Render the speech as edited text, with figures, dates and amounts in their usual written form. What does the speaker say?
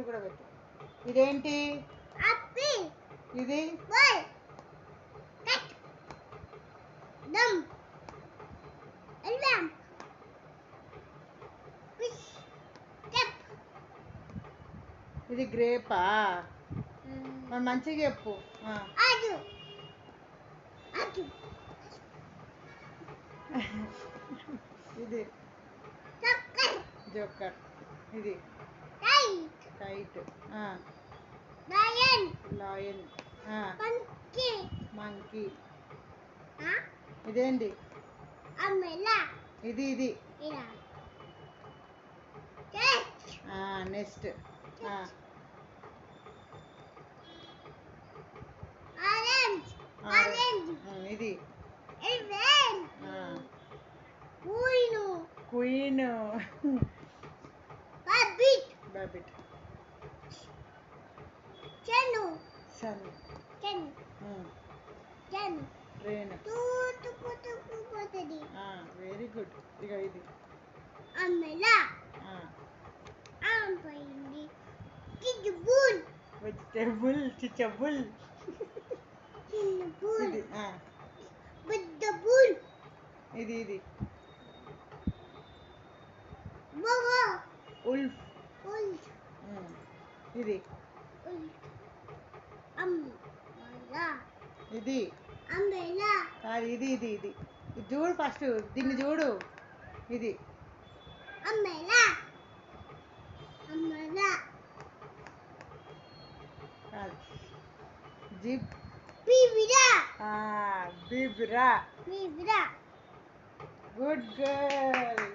కూడా పెట్టు. ఇదేంటి? ఇది ఇది గ్రేపా? మరి మంచిగా చెప్పు. ఇది జోకర్. ఇది కైట్. లయన్. మంకీ. ఇదేంటి? ఇది ఇది నెక్స్ట్ ఇది క్వీన్. బాబిట్. సన్. ట్రైన్. Very good. ఇక ఇది వెజిటేబుల్. చిచ్చబుల్. ఇది ఇది ఉల్ఫ్. ఇది ఇది కాదు. ఇది ఇది ఇది ఇది చూడు ఫస్ట్. దీన్ని చూడు. ఇది కాదు. జిప్. బిబ్రా. Good girl.